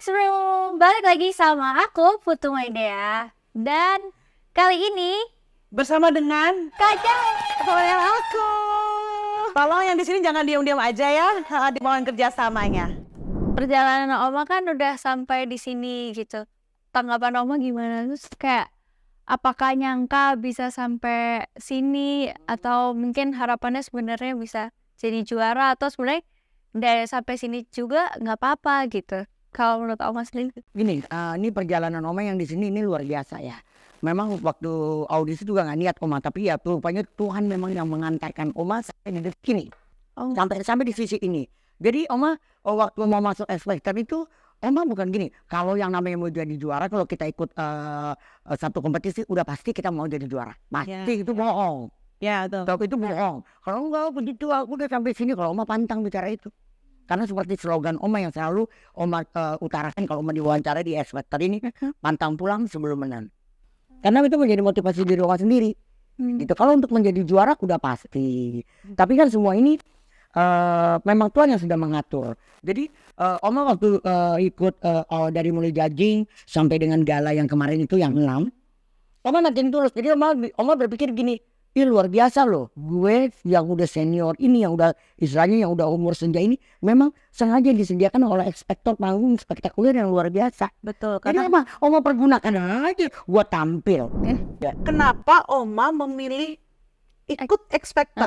Classroom, balik lagi sama aku Putu Maidea. Dan kali ini bersama dengan Kaca yang aku. Tolong yang di sini jangan diam-diam aja ya, dimohon kerjasamanya. perjalanan Oma kan udah sampai di sini gitu. Tanggapan Oma gimana? Terus kayak apakah nyangka bisa sampai sini atau mungkin harapannya sebenarnya bisa jadi juara atau sebenarnya dari sampai sini juga nggak apa-apa gitu. Kalau menurut Oma sendiri? Gini, ini perjalanan Oma yang di sini ini luar biasa ya. Memang waktu audisi juga nggak niat Oma, tapi ya rupanya Tuhan memang yang mengantarkan Oma sampai di detik ini, sampai di sisi ini. Jadi Oma waktu mau masuk X Factor itu, Oma bukan gini. Kalau yang namanya mau jadi juara, kalau kita ikut satu kompetisi, udah pasti kita mau jadi juara. Pasti itu bohong. Ya, betul. Tapi itu bohong. Kalau enggak begitu, aku udah sampai sini. Kalau Oma pantang bicara itu. Karena seperti slogan Oma yang selalu Oma utarakan kalau Oma diwawancara di X Factor ini, pantang pulang sebelum menang. Karena itu menjadi motivasi diri Oma sendiri. Gitu. Kalau untuk menjadi juara udah pasti. Tapi kan semua ini memang Tuhan yang sudah mengatur. Jadi Oma waktu ikut dari mulai judging sampai dengan gala yang kemarin itu yang 6, Oma natin tulus. Jadi Oma berpikir gini, ih luar biasa loh, gue yang udah senior ini, yang udah istilahnya yang udah umur senja ini, memang sengaja disediakan oleh X Factor panggung spektakuler yang luar biasa. Betul. Jadi Karena Oma pergunakan aja buat tampil. kenapa Oma memilih ikut X Factor?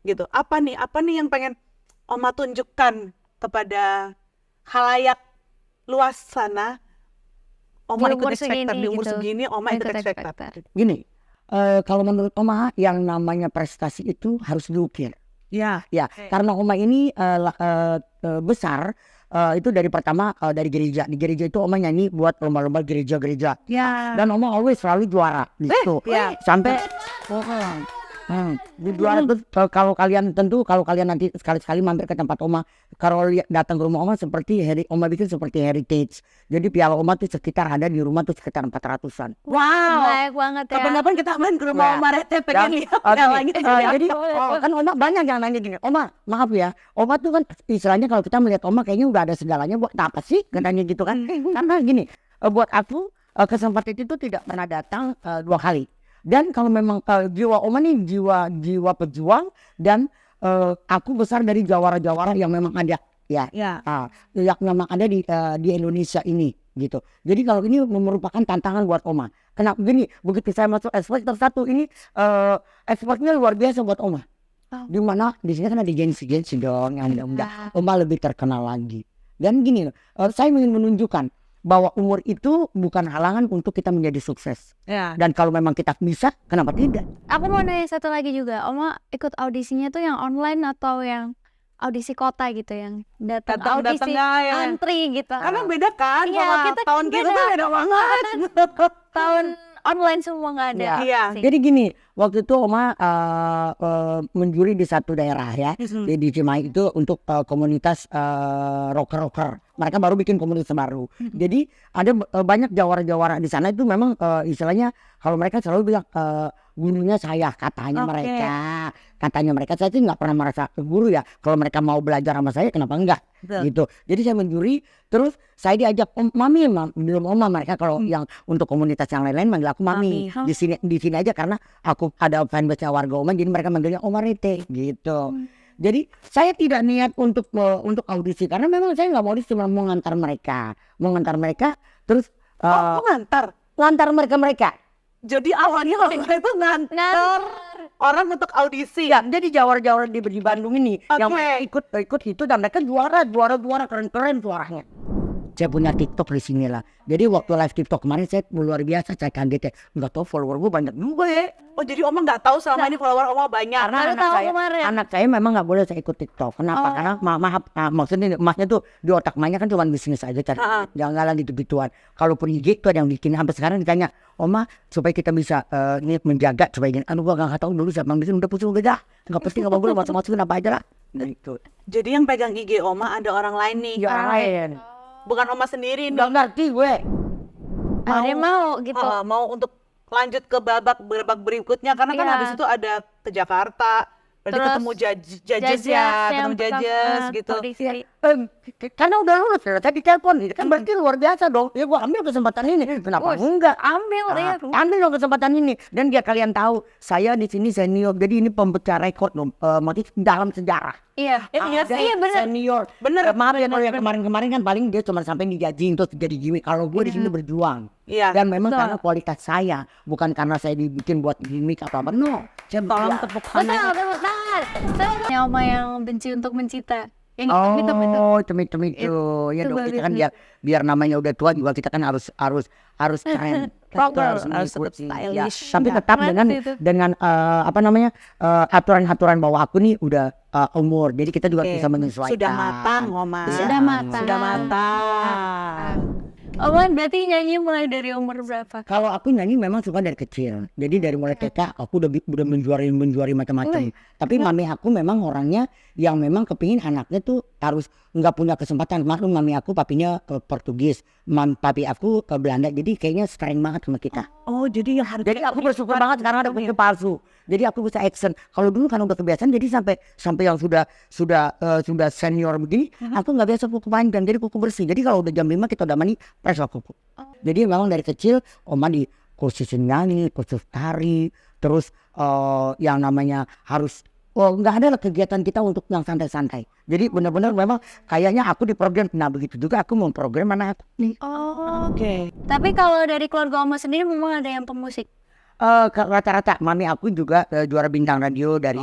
Gitu. Apa nih yang pengen Oma tunjukkan kepada khalayak luas sana? Oma Di ikut umur X Factor segini di umur gitu. segini, Oma ikut X Factor. Gini, kalau menurut Oma yang namanya prestasi itu harus diukir. Ya. Ya, karena Oma ini besar itu dari pertama dari gereja. Di gereja itu Oma nyanyi buat lomba-lomba gereja-gereja. Ya. Dan Oma always selalu juara gitu. Ya. Sampai di juara tuh kalau kalian nanti sekali-sekali mampir ke tempat Oma, kalau datang ke rumah Oma seperti Oma bikin seperti heritage. Jadi piala Oma tuh sekitar ada di rumah tuh sekitar 400-an. Wow. Baik banget ya. Kapan-kapan kita main ke rumah Oma Rete pengen lihat pialanya. Jadi kan Oma banyak yang nanya gini, Oma maaf ya, Oma tuh kan istilahnya kalau kita melihat Oma kayaknya udah ada segalanya, buat apa sih katanya gitu kan. Karena gini, buat aku kesempatan itu tidak pernah datang 2 kali. Dan kalau memang jiwa Oma nih jiwa pejuang, dan aku besar dari jawara-jawara yang memang ada ya. Yang memang ada di Indonesia ini gitu. Jadi kalau ini merupakan tantangan buat Oma. Kenapa gini? Begitu saya masuk X Factor 1 ini X-Factor luar biasa buat Oma. Di mana di sini kan ada gengsi dong yang mudah-mudah Oma lebih terkenal lagi. Dan gini, saya ingin menunjukkan bahwa umur itu bukan halangan untuk kita menjadi sukses. Dan kalau memang kita bisa, kenapa tidak? Aku mau nanya satu lagi juga. Oma ikut audisinya tuh yang online atau yang audisi kota gitu, yang datang audisi antri gitu? Karena beda kan, Iya, sama kita tahun kita tuh beda banget. Tahun online semua nggak ada. Iya. Jadi gini, waktu itu Oma menjuri di satu daerah ya, di Cimahi itu untuk komunitas rocker. Mereka baru bikin komunitas baru. Jadi ada banyak jawara-jawara di sana itu memang istilahnya kalau mereka selalu bilang gurunya saya, katanya mereka saya sih nggak pernah merasa guru ya. Kalau mereka mau belajar sama saya kenapa enggak? Gitu. Jadi saya menjuri, terus saya diajak Mami, belum Oma, mereka kalau yang untuk komunitas yang lain-lain manggil aku Mami. Di sini aja karena aku ada fanbase warga Oma, jadi mereka manggilnya Oma Rete gitu. Jadi saya tidak niat untuk audisi karena memang saya nggak mau audisi, cuma mau ngantar mereka terus ngantar mereka. Jadi awalnya Oma itu ngantar orang untuk audisi. Ya, jadi jawara-jawara di Bandung ini yang ikut itu, dan mereka juara keren suaranya. Saya punya TikTok di sini lah. Jadi waktu live TikTok kemarin saya luar biasa, saya kaget ya. Nggak tahu follower gue banyak juga ya. Oh, jadi Oma nggak tahu selama ini follower Oma banyak. Karena anak saya memang nggak boleh saya ikut TikTok. Kenapa? Karena maaf, maksudnya emasnya tuh di otak emaknya kan cuma bisnis aja, jangan gitu-gituan. Kalaupun IG itu ada yang bikin, sampai sekarang ditanya, Oma supaya kita bisa ini menjaga supaya gini. Gue nggak tahu dulu siapa yang bikin, udah pusing udah, nggak penting apa boleh masukin apa aja lah. Gitu. Jadi yang pegang IG Oma ada orang lain nih. Orang lain. Bukan Oma sendiri. Nggak ngerti gue. Mau gitu. Mau untuk lanjut ke babak berikutnya karena kan habis itu ada ke Jakarta, berarti terus ketemu judges ya, ketemu judges gitu. karena udah lulus ya, tadi telepon ini kan berarti luar biasa dong. Ya gua ambil kesempatan ini. Kenapa enggak? Ambil ya. Ambil dong kesempatan ini. Dan biar kalian tahu, saya di sini senior. Jadi ini pemecah rekor dong. Maksudnya dalam sejarah. Iya. Iya sih. Iya benar. Senior. Bener. Maaf ya kalau yang kemarin-kemarin kan paling dia cuma sampai dijajing terus jadi gimmick. Kalau gue di sini berjuang. Iya. Dan memang Betul. karena kualitas saya, bukan karena saya dibikin buat gimmick atau apa. No. Saya Tolong berjuang. tepuk Betul, tangan. tepuk tangan. Saya Oma yang benci untuk mencita. Yang itu. Oh, itu. Ya dong, kita kan biar namanya udah tua juga kita kan harus keren. Proper, Kita harus mengikuti, tetap ya. stylish. Tapi Ya. tetap Keren sih itu. dengan apa namanya aturan-aturan bahwa aku nih udah umur, jadi kita juga Oke. bisa menyesuaikan. Sudah matang, Oma. Sudah matang. Sudah matang. Oma berarti nyanyi mulai dari umur berapa? Kalau aku nyanyi memang suka dari kecil. Jadi dari mulai TK aku udah menjuari macam-macam. Tapi mami aku memang orangnya yang memang kepingin anaknya tuh harus nggak punya kesempatan. Maklum mami aku papinya Portugis, papi aku ke Belanda. Jadi kayaknya sering banget sama kita. Oh, jadi yang harus Jadi aku bersyukur banget karena ada punya palsu. Jadi aku bisa action. Kalau dulu kan udah kebiasaan, jadi sampai yang sudah senior begini, aku nggak biasa kuku panjang, jadi kuku bersih. Jadi kalau udah jam 5 kita udah mandi, fresh lah kuku. Jadi memang dari kecil oma di kursusin nyanyi, kursus tari, terus yang namanya harus nggak ada lah kegiatan kita untuk yang santai-santai. Jadi benar-benar memang kayaknya aku diprogram. Nah begitu juga aku mau program anak aku nih. Oh. Oke. Tapi kalau dari keluarga Oma sendiri memang ada yang pemusik. Rata-rata mami aku juga juara bintang radio dari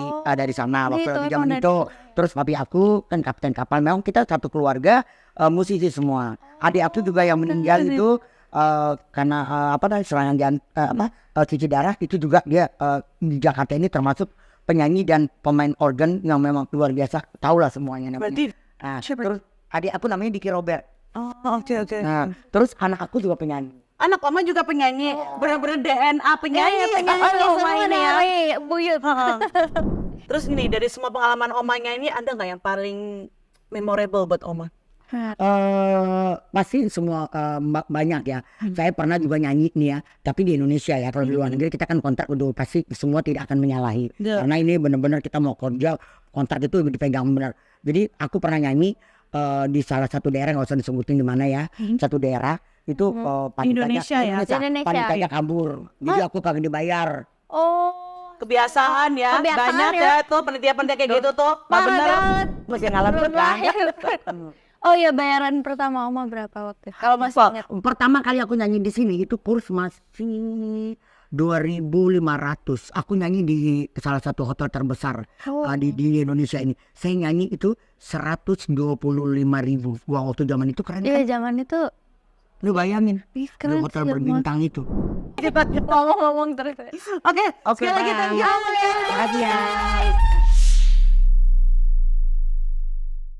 sana waktu Gitu, di zaman emang itu. Terus papi aku kan kapten kapal. Memang kita satu keluarga musisi semua. Adik aku juga yang meninggal itu karena serangan cuci darah itu juga dia di Jakarta ini termasuk penyanyi dan pemain organ yang memang luar biasa. Tahulah semuanya namanya. Berarti Nah, terus adik aku namanya Diki Robert. oke. Nah, terus anak aku juga penyanyi. Anak Oma juga penyanyi, benar-benar DNA penyanyi. Oma ini ya. Buyut. Terus ini dari semua pengalaman Omanya ini ada nggak yang paling memorable buat Oma? Pasti semua banyak ya. Saya pernah juga nyanyi nih ya, tapi di Indonesia ya. Kalau di luar negeri kita kan kontrak udah pasti semua tidak akan menyalahi. Karena ini benar-benar kita mau kerja, kontrak itu dipegang benar. Jadi aku pernah nyanyi di salah satu daerah, nggak usah disebutin di mana ya, satu daerah itu Indonesia ya? Indonesia. panitanya kabur. Jadi aku kagak dibayar. Oh. Kebiasaan ya, Kebiasaan banyak ya. ya tuh penitia-penitia kayak gitu tuh. Nggak Parah bener. banget. Masih ngalamin kan? Oh iya, bayaran pertama Oma berapa waktu itu? Kalau masih ingat. Pertama kali aku nyanyi di sini itu kurs masih 2.500. Aku nyanyi di salah satu hotel terbesar di Indonesia ini. Saya nyanyi itu 125.000. Wah, waktu zaman itu keren Iya, kan? zaman itu Lu bayangin di keren hotel sih, berbintang itu. ngomong-ngomong terus. Oke, Oke, sekali lagi Bang. thank you. Makasih ya.